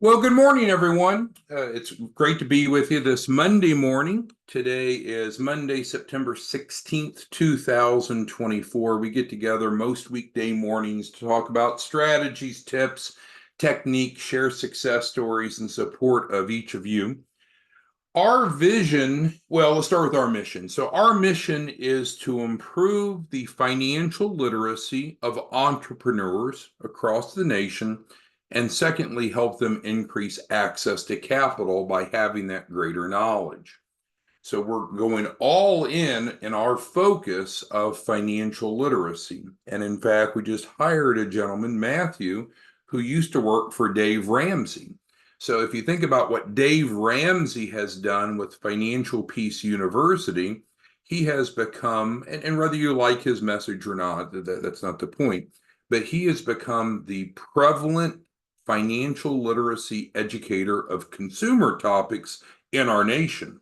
Well, good morning, everyone. It's great to be with you this Monday morning. Today is Monday, September 16th, 2024. We get together most weekday mornings to talk about strategies, tips, techniques, share success stories in support of each of you. Our vision, well, let's start with our mission. So, our mission is to improve the financial literacy of entrepreneurs across the nation. And secondly, help them increase access to capital by having that greater knowledge. So, we're going all in our focus of financial literacy. And in fact, we just hired a gentleman, Matthew, who used to work for Dave Ramsey. So if you think about what Dave Ramsey has done with Financial Peace University, he has become, and whether you like his message or not, that's not the point, but he has become the prevalent financial literacy educator of consumer topics in our nation.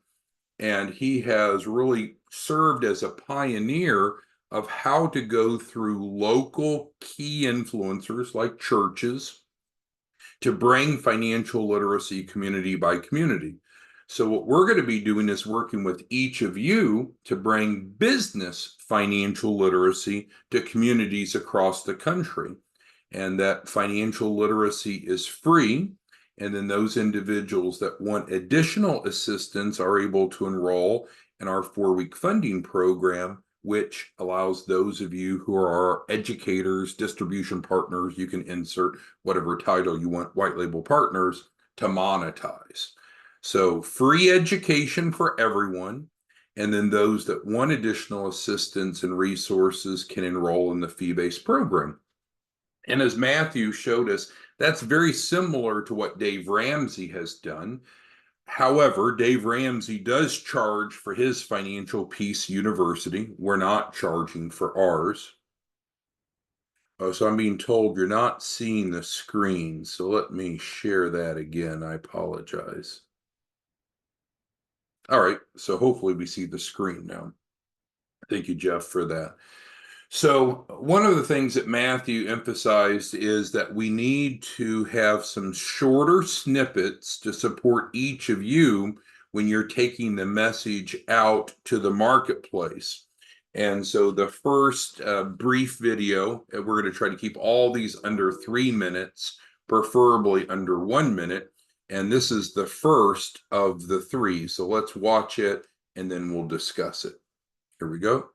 And he has really served as a pioneer of how to go through local key influencers like churches to bring financial literacy community by community. So what we're going to be doing is working with each of you to bring business financial literacy to communities across the country. And that financial literacy is free. And then those individuals that want additional assistance are able to enroll in our 4-week funding program, which allows those of you who are educators, distribution partners, you can insert whatever title you want, white label partners, to monetize. So free education for everyone. And then those that want additional assistance and resources can enroll in the fee-based program. And as Matthew showed us, that's very similar to what Dave Ramsey has done. However, Dave Ramsey does charge for his Financial Peace University. We're not charging for ours. Oh, so I'm being told you're not seeing the screen. So let me share that again. I apologize. All right, so hopefully we see the screen now. Thank you, Jeff, for that. So one of the things that Matthew emphasized is that we need to have some shorter snippets to support each of you when you're taking the message out to the marketplace. And so the first brief video, we're going to try to keep all these under 3 minutes, preferably under 1 minute. And this is the first of the 3. So let's watch it and then we'll discuss it. Here we go.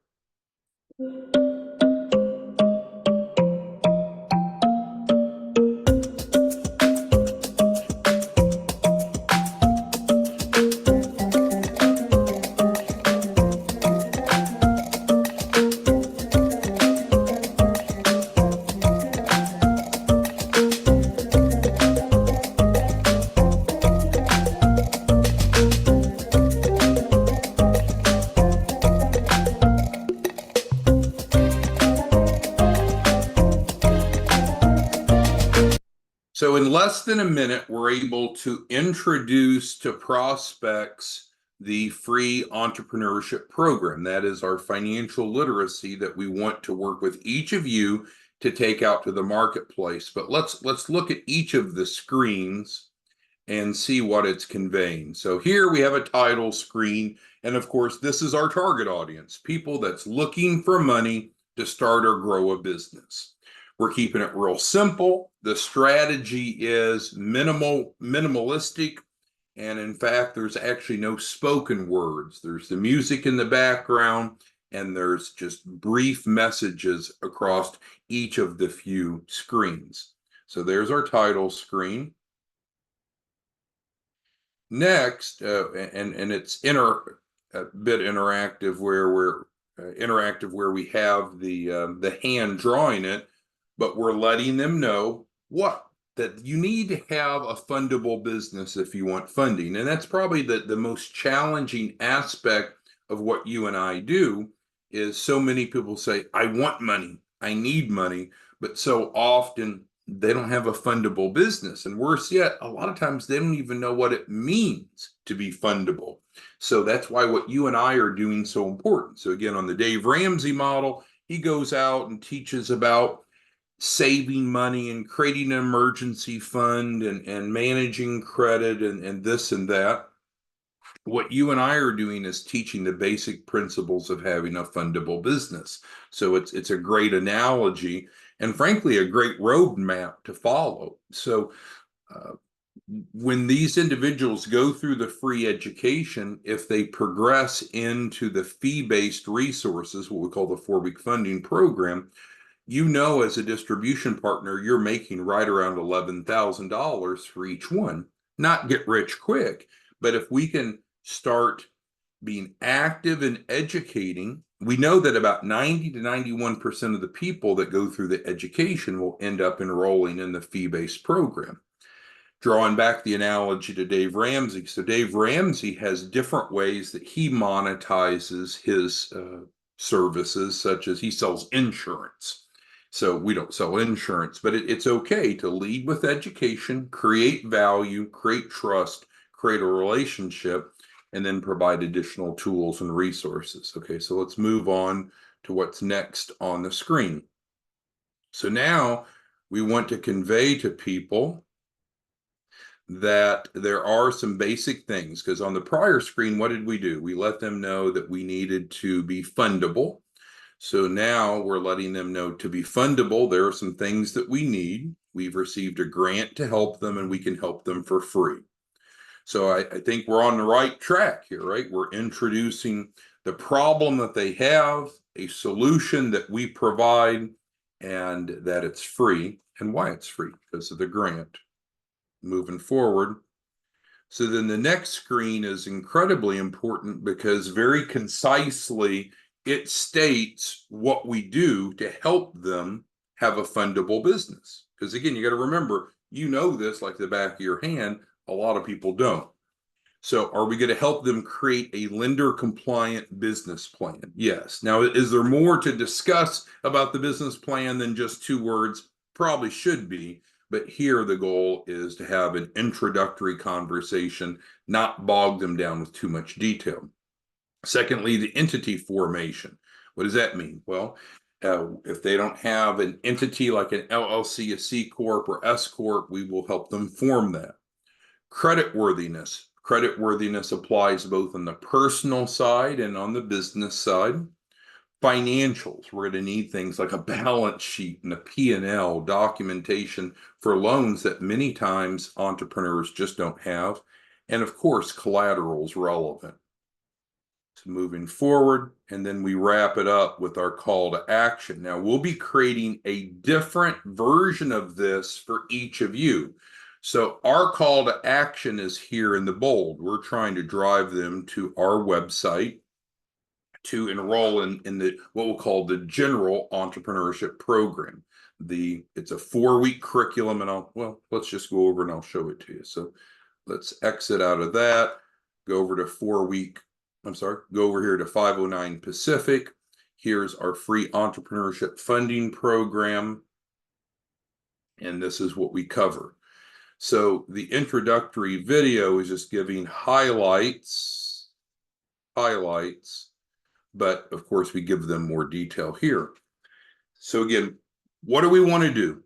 So in less than a minute, we're able to introduce to prospects the free entrepreneurship program. That is our financial literacy that we want to work with each of you to take out to the marketplace. But let's look at each of the screens and see what it's conveying. So here we have a title screen. And of course, this is our target audience, people that's looking for money to start or grow a business. We're keeping it real simple. The strategy is minimalistic. And in fact, there's actually no spoken words. There's the music in the background, and there's just brief messages across each of the few screens. So there's our title screen. Next, and it's a bit interactive where we have the hand drawing it, but we're letting them know that you need to have a fundable business if you want funding. And that's probably the most challenging aspect of what you and I do is so many people say, I want money, I need money, but so often they don't have a fundable business. And worse yet, a lot of times they don't even know what it means to be fundable. So that's why what you and I are doing is so important. So again, on the Dave Ramsey model, he goes out and teaches about saving money and creating an emergency fund and managing credit and this and that. What you and I are doing is teaching the basic principles of having a fundable business. So it's a great analogy and frankly a great roadmap to follow. So when these individuals go through the free education, if they progress into the fee-based resources, what we call the 4-week funding program, as a distribution partner, you're making right around $11,000 for each one. Not get rich quick, but if we can start being active and educating, we know that about 90 to 91% of the people that go through the education will end up enrolling in the fee-based program. Drawing back the analogy to Dave Ramsey. So Dave Ramsey has different ways that he monetizes his services, such as he sells insurance. So we don't sell insurance, but it's okay to lead with education, create value, create trust, create a relationship, and then provide additional tools and resources. Okay, so let's move on to what's next on the screen. So now we want to convey to people that there are some basic things, because on the prior screen, what did we do? We let them know that we needed to be fundable. So now we're letting them know to be fundable, there are some things that we need. We've received a grant to help them and we can help them for free. So I think we're on the right track here, right? We're introducing the problem that they have, a solution that we provide, and that it's free, and why it's free, because of the grant. Moving forward. So then the next screen is incredibly important because very concisely it states what we do to help them have a fundable business. Because again, you got to remember, this like the back of your hand. A lot of people don't. So are we going to help them create a lender compliant business plan? Yes. Now, is there more to discuss about the business plan than just 2 words? Probably should be. But here the goal is to have an introductory conversation, not bog them down with too much detail. Secondly, the entity formation. What does that mean? Well, if they don't have an entity like an LLC, a C Corp, or S Corp, we will help them form that. Creditworthiness. Creditworthiness applies both on the personal side and on the business side. Financials, we're going to need things like a balance sheet and a P&L, documentation for loans that many times entrepreneurs just don't have. And of course, collateral is relevant. So moving forward, and then we wrap it up with our call to action. Now, we'll be creating a different version of this for each of you. So our call to action is here in the bold. We're trying to drive them to our website to enroll in the what we'll call the general entrepreneurship program. It's a 4-week curriculum, and let's just go over and I'll show it to you. So let's exit out of that, go over to go over here to 509 Pacific. Here's our free entrepreneurship funding program. And this is what we cover. So the introductory video is just giving highlights, but of course we give them more detail here. So again, what do we want to do?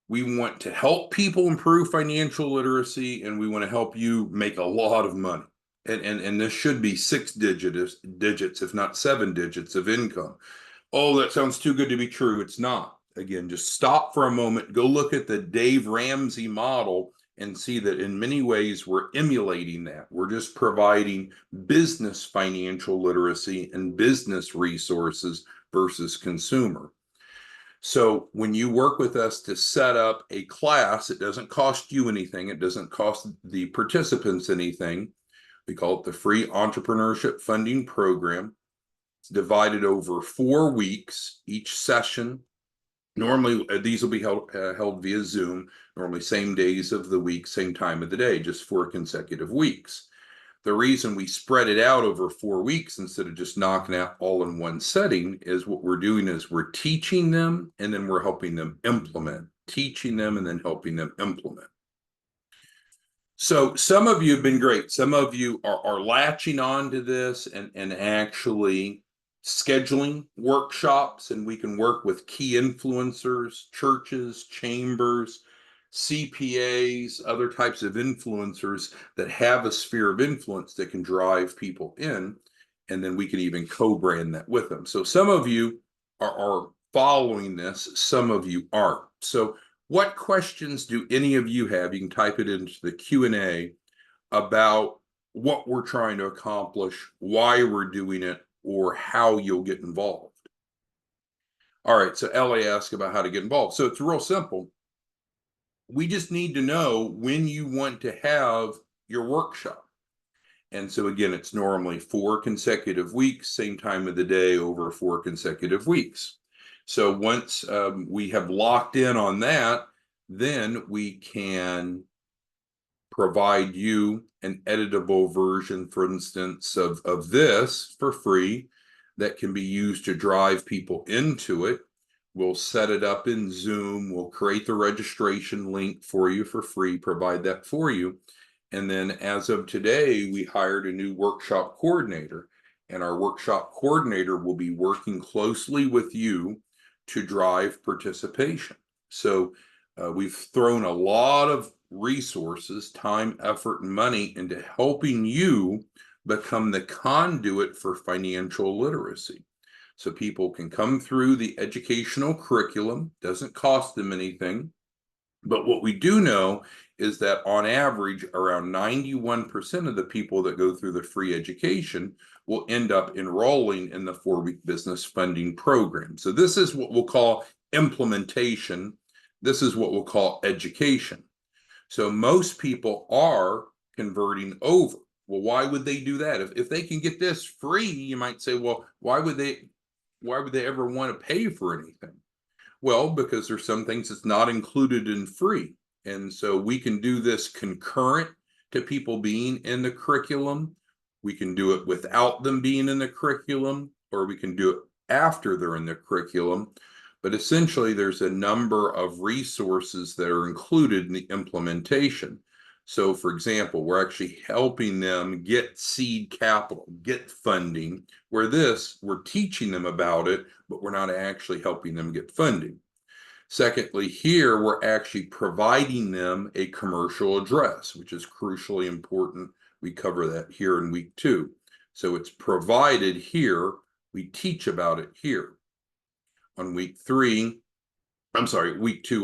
We want to help people improve financial literacy, and we want to help you make a lot of money. And this should be 6 digits, if not 7 digits of income. Oh, that sounds too good to be true. It's not. Again, just stop for a moment, go look at the Dave Ramsey model and see that in many ways we're emulating that. We're just providing business financial literacy and business resources versus consumer. So when you work with us to set up a class, it doesn't cost you anything. It doesn't cost the participants anything. We call it the free entrepreneurship funding program. It's divided over 4 weeks, each session. Normally, these will be held via Zoom, normally same days of the week, same time of the day, just 4 consecutive weeks. The reason we spread it out over 4 weeks instead of just knocking out all in one setting is what we're doing is we're teaching them and then we're helping them implement, teaching them and then helping them implement. So some of you have been great. Some of you are latching on to this and actually scheduling workshops, and we can work with key influencers, churches, chambers, CPAs, other types of influencers that have a sphere of influence that can drive people in. And then we can even co-brand that with them. So some of you are following this, some of you aren't. So what questions do any of you have? You can type it into the Q&A about what we're trying to accomplish, why we're doing it, or how you'll get involved. All right, so Ellie asked about how to get involved. So it's real simple. We just need to know when you want to have your workshop. And so again, it's normally 4 consecutive weeks, same time of the day over 4 consecutive weeks. So once we have locked in on that, then we can provide you an editable version, for instance, of this for free that can be used to drive people into it. We'll set it up in Zoom. We'll create the registration link for you for free, provide that for you. And then as of today, we hired a new workshop coordinator, and our workshop coordinator will be working closely with you to drive participation. So we've thrown a lot of resources, time, effort, and money into helping you become the conduit for financial literacy. So people can come through the educational curriculum, doesn't cost them anything. But what we do know is that on average, around 91% of the people that go through the free education will end up enrolling in the 4-week business funding program. So this is what we'll call implementation. This is what we'll call education. So most people are converting over. Well, why would they do that? If they can get this free, you might say, well, why would they ever want to pay for anything? Well, because there's some things that's not included in free. And so we can do this concurrent to people being in the curriculum. We can do it without them being in the curriculum, or we can do it after they're in the curriculum. But essentially, there's a number of resources that are included in the implementation. So for example, we're actually helping them get seed capital, get funding, where we're teaching them about it, but we're not actually helping them get funding. Secondly, here we're actually providing them a commercial address, which is crucially important. We cover that here in week 2. So it's provided here. We teach about it here. On week 2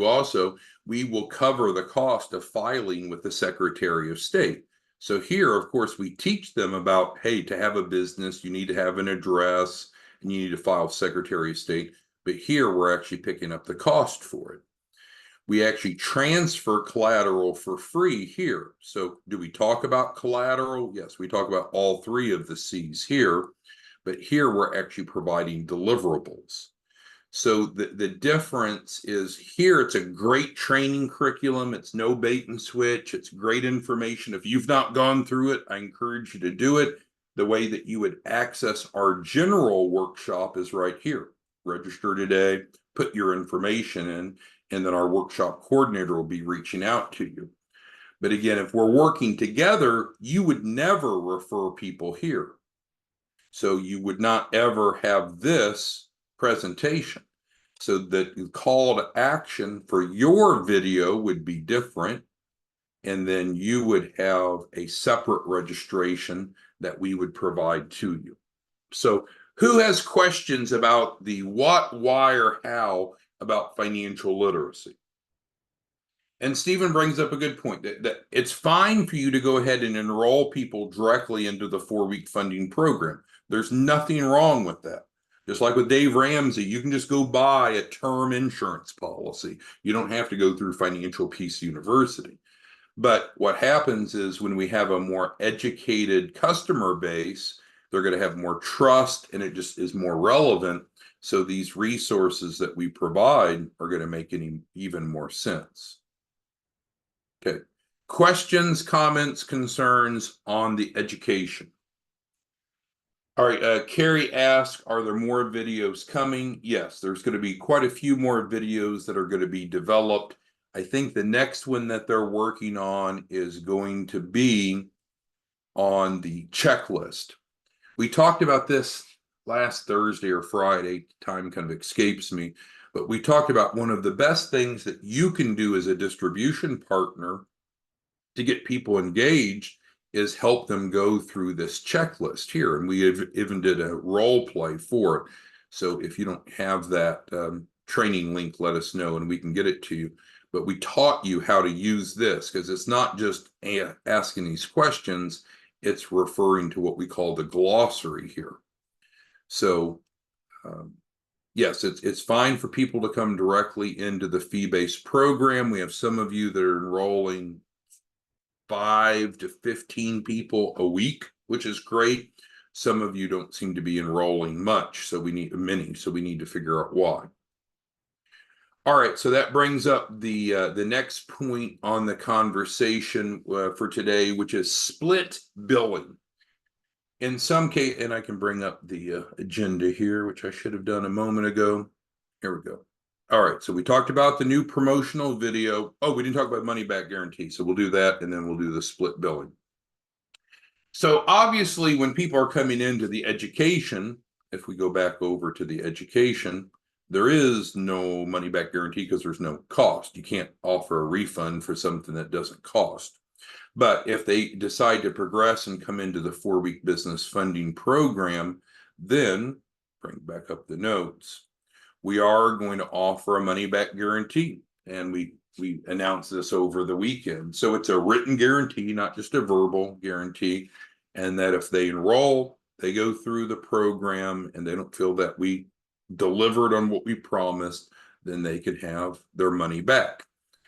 also, we will cover the cost of filing with the Secretary of State. So here, of course, we teach them about, hey, to have a business, you need to have an address and you need to file Secretary of State. But here we're actually picking up the cost for it. We actually transfer collateral for free here. So do we talk about collateral? Yes, we talk about all 3 of the C's here, but here we're actually providing deliverables. So the difference is here, it's a great training curriculum. It's no bait and switch. It's great information. If you've not gone through it, I encourage you to do it. The way that you would access our general workshop is right here. Register today, put your information in, and then our workshop coordinator will be reaching out to you. But again, if we're working together, you would never refer people here. So you would not ever have this presentation. So the call to action for your video would be different. And then you would have a separate registration that we would provide to you. So who has questions about the what, why, or how about financial literacy? And Stephen brings up a good point that it's fine for you to go ahead and enroll people directly into the 4-week funding program. There's nothing wrong with that. Just like with Dave Ramsey, you can just go buy a term insurance policy. You don't have to go through Financial Peace University. But what happens is when we have a more educated customer base, they're going to have more trust and it just is more relevant. So these resources that we provide are going to make even more sense. Okay. Questions, comments, concerns on the education? All right, Carrie asked, are there more videos coming? Yes, there's going to be quite a few more videos that are going to be developed. I think the next one that they're working on is going to be on the checklist. We talked about this last Thursday or Friday, time kind of escapes me, but we talked about one of the best things that you can do as a distribution partner to get people engaged is help them go through this checklist here. And we even did a role play for it. So if you don't have that training link, let us know and we can get it to you. But we taught you how to use this because it's not just asking these questions, it's referring to what we call the glossary here. So yes, it's fine for people to come directly into the fee-based program. We have some of you that are enrolling 5 to 15 people a week, which is great. Some of you don't seem to be enrolling much, so we need to figure out why. All right, so that brings up the next point on the conversation for today, which is split billing. In some case, and I can bring up the agenda here, which I should have done a moment ago. Here we go. All right, so we talked about the new promotional video. Oh, we didn't talk about money back guarantee, so we'll do that, and then we'll do the split billing. So obviously, when people are coming into the education, if we go back over to the education, there is no money back guarantee because there's no cost. You can't offer a refund for something that doesn't cost. But if they decide to progress and come into the 4-week business funding program, then bring back up the notes. We are going to offer a money back guarantee. And we announced this over the weekend. So it's a written guarantee, not just a verbal guarantee. And that if they enroll, they go through the program and they don't feel that we delivered on what we promised, then they could have their money back.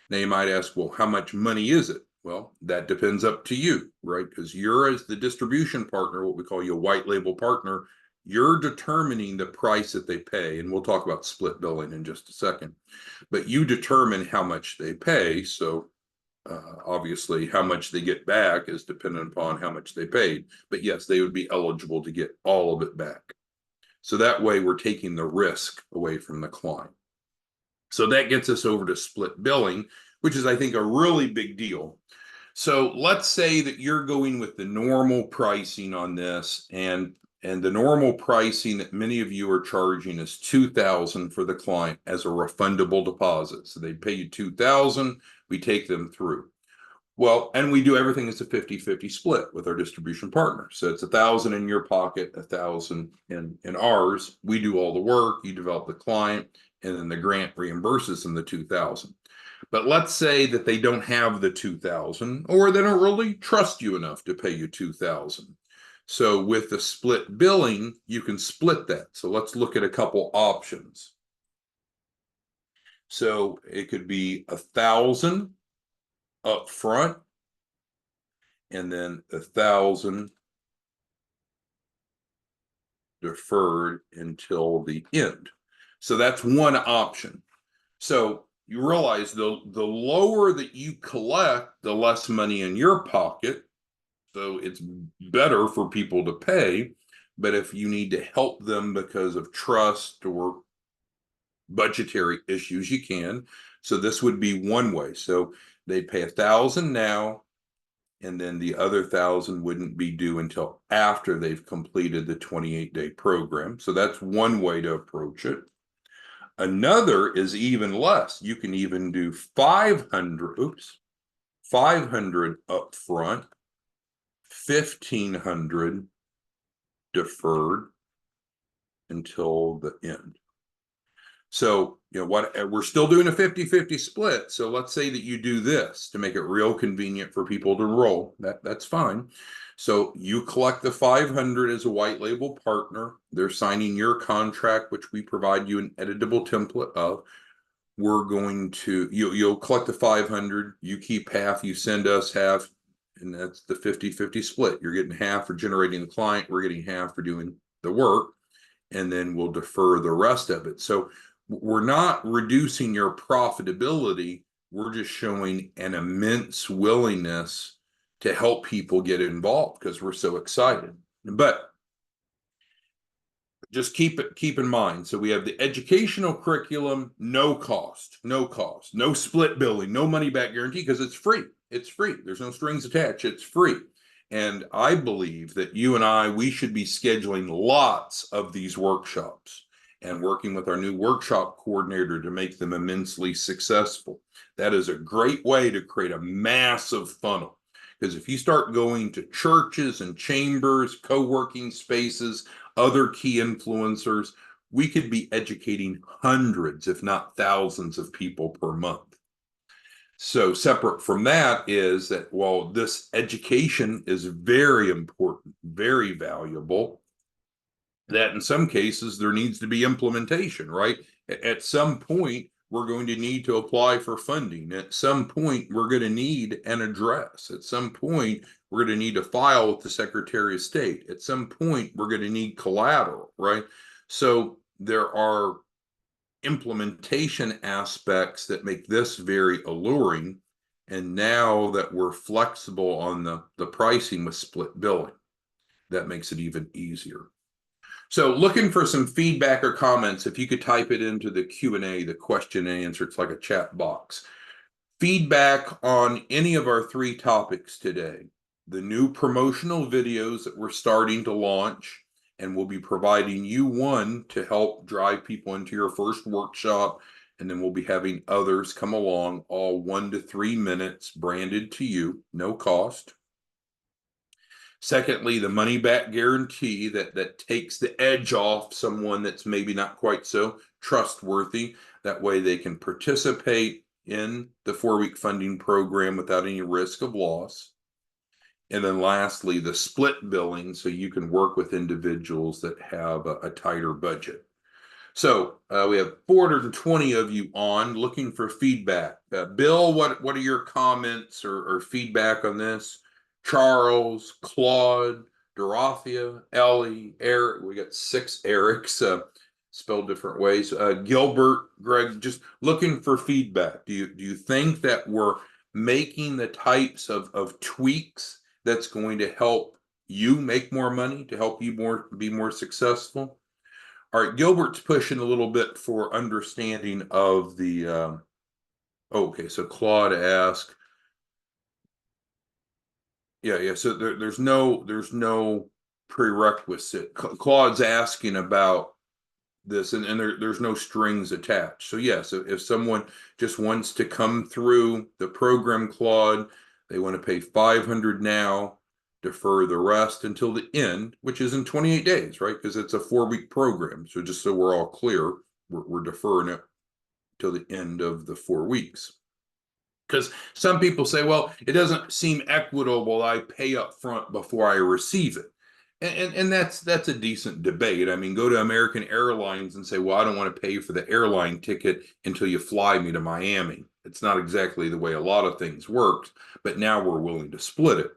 Now you might ask, well, how much money is it? Well, that depends up to you, right? Because you're, as the distribution partner, what we call you a white label partner, you're determining the price that they pay. And we'll talk about split billing in just a second. But you determine how much they pay. So obviously, how much they get back is dependent upon how much they paid. But yes, they would be eligible to get all of it back. So that way, we're taking the risk away from the client. So that gets us over to split billing, which is, I think, a really big deal. So let's say that you're going with the normal pricing on this, and the normal pricing that many of you are charging is $2,000 for the client as a refundable deposit. So they pay you $2,000, we take them through. Well, and we do everything as a 50-50 split with our distribution partner. So it's $1,000 in your pocket, $1,000 in ours. We do all the work, you develop the client, and then the grant reimburses them the $2,000. But let's say that they don't have the $2,000, or they don't really trust you enough to pay you $2,000. So with the split billing, you can split that. So let's look at a couple options. So it could be $1,000 up front, and then $1,000 deferred until the end. So that's one option. So you realize the lower that you collect, the less money in your pocket. So it's better for people to pay. But if you need to help them because of trust or budgetary issues, you can. So this would be one way. So they pay $1,000 now, and then the other $1,000 wouldn't be due until after they've completed the 28-day program. So that's one way to approach it. Another is even less. You can even do 500 up front, 1,500 deferred until the end. So, we're still doing a 50-50 split. So let's say that you do this to make it real convenient for people to enroll. That's fine. So you collect the 500 as a white label partner. They're signing your contract, which we provide you an editable template of. We're going to, you'll collect the 500, you keep half, you send us half, and that's the 50-50 split. You're getting half for generating the client, we're getting half for doing the work, and then we'll defer the rest of it. So we're not reducing your profitability, we're just showing an immense willingness to help people get involved because we're so excited. But just keep in mind. So we have the educational curriculum, no cost, no split billing, no money back guarantee because it's free. It's free. There's no strings attached. It's free. And I believe that you and we should be scheduling lots of these workshops and working with our new workshop coordinator to make them immensely successful. That is a great way to create a massive funnel. Because if you start going to churches and chambers, co-working spaces, other key influencers, we could be educating hundreds, if not thousands of people per month. So separate from that is that while this education is very important, very valuable, that in some cases there needs to be implementation, right? At some point, we're going to need to apply for funding. At some point, we're going to need an address. At some point, we're going to need to file with the Secretary of State. At some point, we're going to need collateral, right? So there are implementation aspects that make this very alluring. And now that we're flexible on the pricing with split billing, that makes it even easier. So looking for some feedback or comments, if you could type it into the Q&A, the question and answer, it's like a chat box. Feedback on any of our 3 topics today. The new promotional videos that we're starting to launch, and we'll be providing you one to help drive people into your first workshop, and then we'll be having others come along, all 1 to 3 minutes, branded to you, no cost. Secondly, the money back guarantee that takes the edge off someone that's maybe not quite so trustworthy. That way they can participate in the 4-week funding program without any risk of loss. And then lastly, the split billing, so you can work with individuals that have a tighter budget. So we have 420 of you on looking for feedback. Bill, what are your comments or feedback on this? Charles, Claude, Dorothea, Ellie, Eric. We got 6 Erics spelled different ways. Gilbert, Greg, just looking for feedback. Do you think that we're making the types of tweaks that's going to help you make more money, to help you be more successful? All right, Gilbert's pushing a little bit for understanding of the. Okay, so Claude asked. Yeah. So there's no prerequisite. Claude's asking about this, and there's no strings attached. So yes, if someone just wants to come through the program, Claude, they want to pay $500 now, defer the rest until the end, which is in 28 days, right? Because it's a 4-week program. So just so we're all clear, we're deferring it till the end of the 4 weeks. Because some people say, well, it doesn't seem equitable. I pay up front before I receive it. And that's a decent debate. I mean, go to American Airlines and say, well, I don't want to pay for the airline ticket until you fly me to Miami. It's not exactly the way a lot of things work, but now we're willing to split it.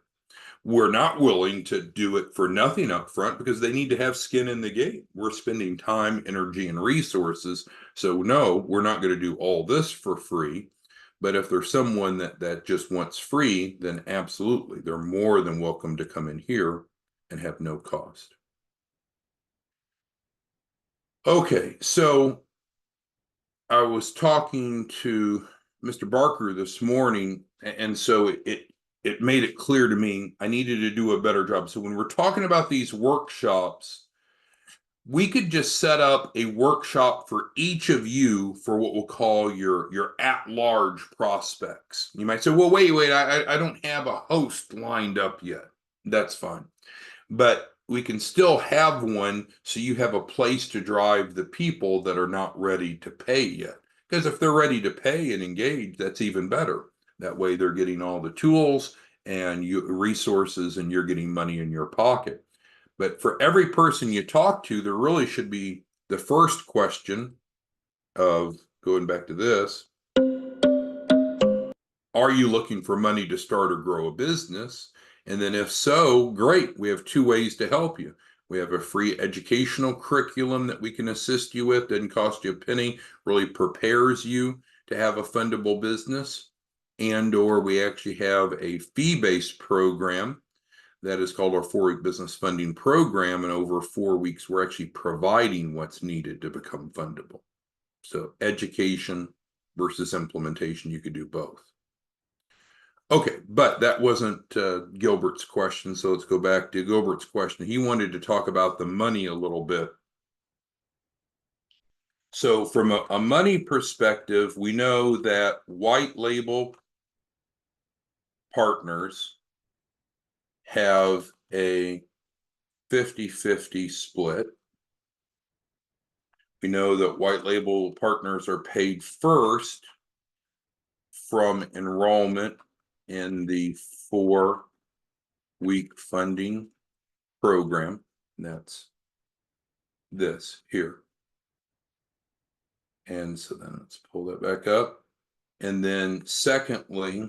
We're not willing to do it for nothing up front because they need to have skin in the game. We're spending time, energy, and resources. So no, we're not going to do all this for free. But if there's someone that just wants free, then absolutely, they're more than welcome to come in here and have no cost. Okay, so I was talking to Mr. Barker this morning, and so it made it clear to me I needed to do a better job. So when we're talking about these workshops, we could just set up a workshop for each of you for what we'll call your at-large prospects. You might say, well, wait, I don't have a host lined up yet. That's fine. But we can still have one so you have a place to drive the people that are not ready to pay yet. Because if they're ready to pay and engage, that's even better. That way they're getting all the tools and resources, and you're getting money in your pocket. But for every person you talk to, there really should be the first question of going back to this. Are you looking for money to start or grow a business? And then if so, great. We have 2 ways to help you. We have a free educational curriculum that we can assist you with. Doesn't cost you a penny, really prepares you to have a fundable business. And or we actually have a fee-based program that is called our 4-week business funding program. And over 4 weeks, we're actually providing what's needed to become fundable. So education versus implementation, you could do both. Okay, but that wasn't Gilbert's question, so let's go back to Gilbert's question. He wanted to talk about the money a little bit. So from a money perspective, we know that white label partners have a 50-50 split. We know that white label partners are paid first from enrollment in the 4-week funding program. That's this here. And so then let's pull that back up. And then secondly,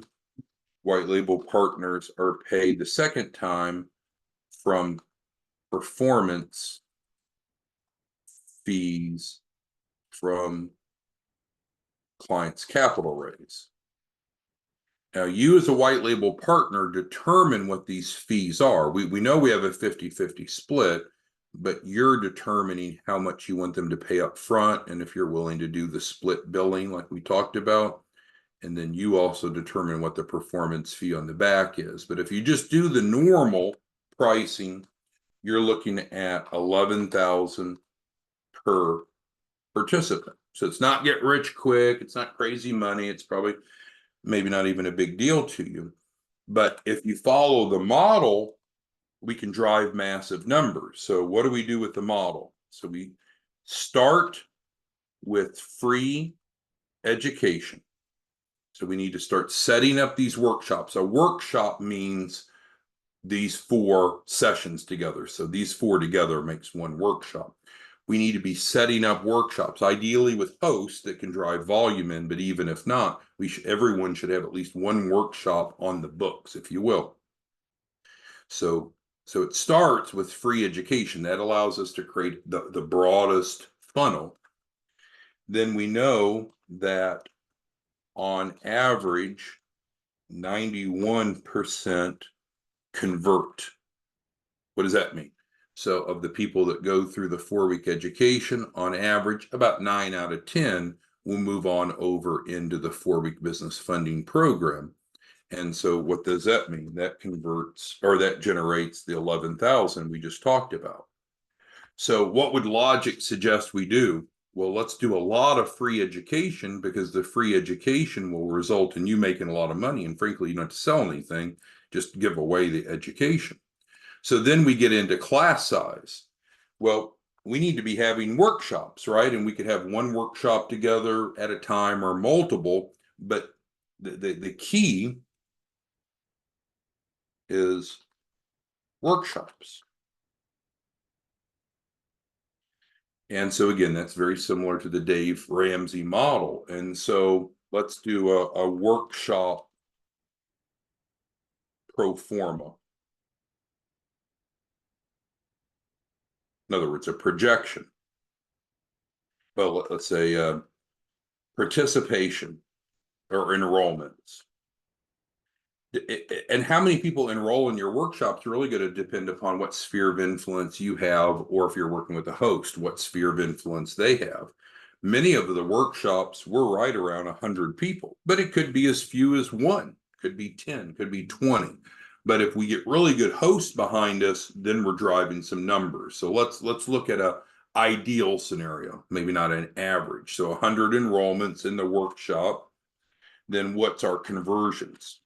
white label partners are paid the second time from performance fees from clients' capital raise. Now, you as a white label partner determine what these fees are. We know we have a 50-50 split, but you're determining how much you want them to pay up front and if you're willing to do the split billing like we talked about. And then you also determine what the performance fee on the back is. But if you just do the normal pricing, you're looking at $11,000 per participant. So it's not get rich quick. It's not crazy money. It's probably maybe not even a big deal to you. But if you follow the model, we can drive massive numbers. So what do we do with the model? So we start with free education. So we need to start setting up these workshops. A workshop means these 4 sessions together. So these 4 together makes one workshop. We need to be setting up workshops, ideally with hosts that can drive volume in, but even if not, everyone should have at least one workshop on the books, if you will. So it starts with free education. That allows us to create the broadest funnel. Then we know that on average, 91% convert. What does that mean? So of the people that go through the 4-week education, on average, about 9 out of 10 will move on over into the 4-week business funding program. And so what does that mean? That converts, or that generates the 11,000 we just talked about. So what would logic suggest we do? Well, let's do a lot of free education, because the free education will result in you making a lot of money. And frankly, you don't have to sell anything, just give away the education. So then we get into class size. Well, we need to be having workshops, right? And we could have one workshop together at a time or multiple, but the key is workshops. And so again, that's very similar to the Dave Ramsey model. And so let's do a workshop pro forma. In other words, a projection. Well, let's say participation or enrollments. And how many people enroll in your workshops are really going to depend upon what sphere of influence you have, or if you're working with a host, what sphere of influence they have. Many of the workshops were right around 100 people, but it could be as few as 1, could be 10, could be 20. But if we get really good hosts behind us, then we're driving some numbers. So let's look at a ideal scenario, maybe not an average. So 100 enrollments in the workshop. Then what's our conversions?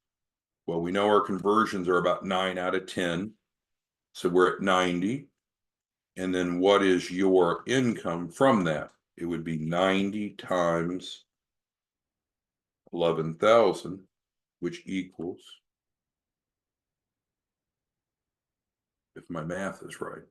Well, we know our conversions are about 9 out of 10. So we're at 90. And then what is your income from that? It would be 90 times 11,000, which equals, if my math is right.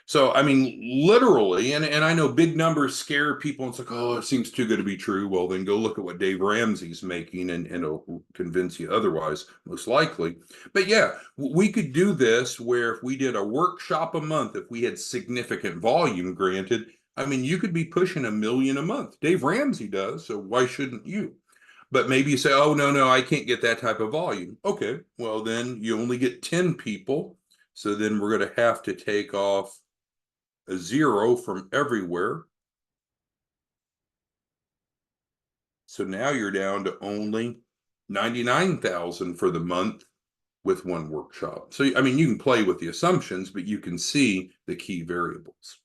So, I mean, literally, and I know big numbers scare people. It's like, oh, it seems too good to be true. Well, then go look at what Dave Ramsey's making, and it'll convince you otherwise, most likely. But yeah, we could do this where if we did a workshop a month, if we had significant volume, granted, I mean, you could be pushing $1 million a month. Dave Ramsey does, so why shouldn't you? But maybe you say, oh, no, I can't get that type of volume. Okay, well, then you only get 10 people. So then we're going to have to take off a 0 from everywhere. So now you're down to only $99,000 for the month with one workshop. So, I mean, you can play with the assumptions, but you can see the key variables.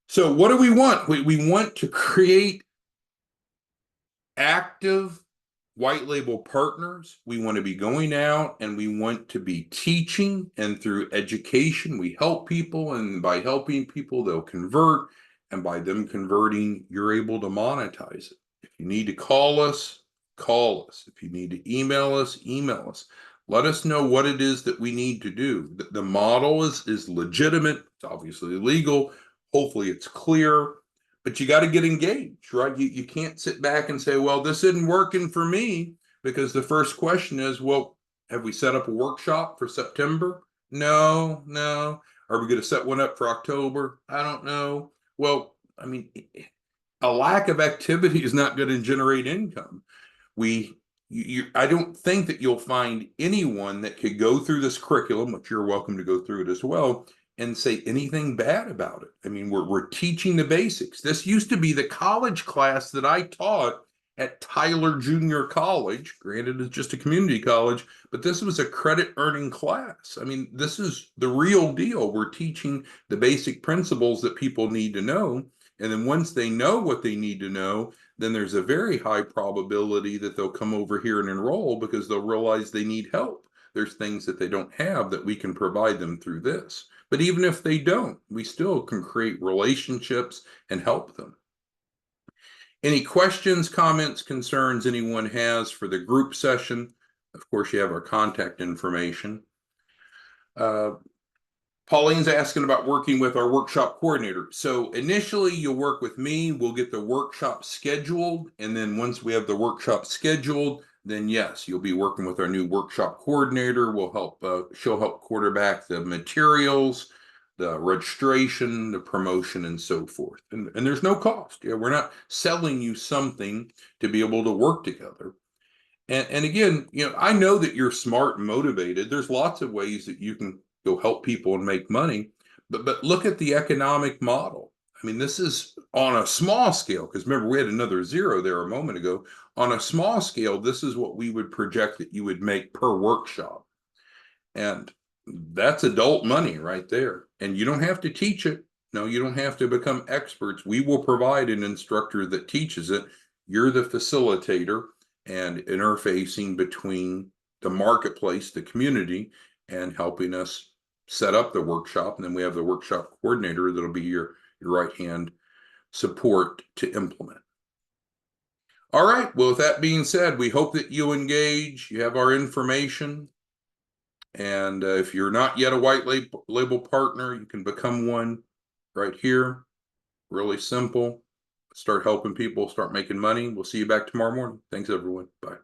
So what do we want? We want to create active white label partners. We want to be going out and we want to be teaching, and through education, we help people, and by helping people, they'll convert, and by them converting, you're able to monetize it. If you need to call us, call us. If you need to email us, email us. Let us know what it is that we need to do. The model is legitimate. It's obviously legal. Hopefully it's clear. But you got to get engaged, right? You can't sit back and say, well, this isn't working for me, because the first question is, well, have we set up a workshop for September? No. Are we going to set one up for October? I don't know. Well, I mean, a lack of activity is not going to generate income. I don't think that you'll find anyone that could go through this curriculum, which you're welcome to go through it as well, and say anything bad about it. I mean, we're teaching the basics. This used to be the college class that I taught at Tyler Junior College. Granted, it's just a community college, but this was a credit earning class. I mean, this is the real deal. We're teaching the basic principles that people need to know. And then once they know what they need to know, then there's a very high probability that they'll come over here and enroll, because they'll realize they need help. There's things that they don't have that we can provide them through this. But even if they don't, we still can create relationships and help them. Any questions, comments, concerns anyone has for the group session? Of course, you have our contact information. Pauline's asking about working with our workshop coordinator. So initially you'll work with me, we'll get the workshop scheduled. And then once we have the workshop scheduled, then yes, you'll be working with our new workshop coordinator. We'll help, she'll help quarterback the materials, the registration, the promotion, and so forth. And there's no cost. Yeah, we're not selling you something to be able to work together. And again, I know that you're smart and motivated. There's lots of ways that you can go help people and make money, but look at the economic model. I mean, this is on a small scale, because remember, we had another zero there a moment ago. On a small scale, this is what we would project that you would make per workshop. And that's adult money right there. And you don't have to teach it. No, you don't have to become experts. We will provide an instructor that teaches it. You're the facilitator and interfacing between the marketplace, the community, and helping us set up the workshop. And then we have the workshop coordinator that'll be your right hand support to implement. All right. Well, with that being said, we hope that you engage. You have our information. And if you're not yet a white label partner, you can become one right here. Really simple. Start helping people, start making money. We'll see you back tomorrow morning. Thanks, everyone. Bye.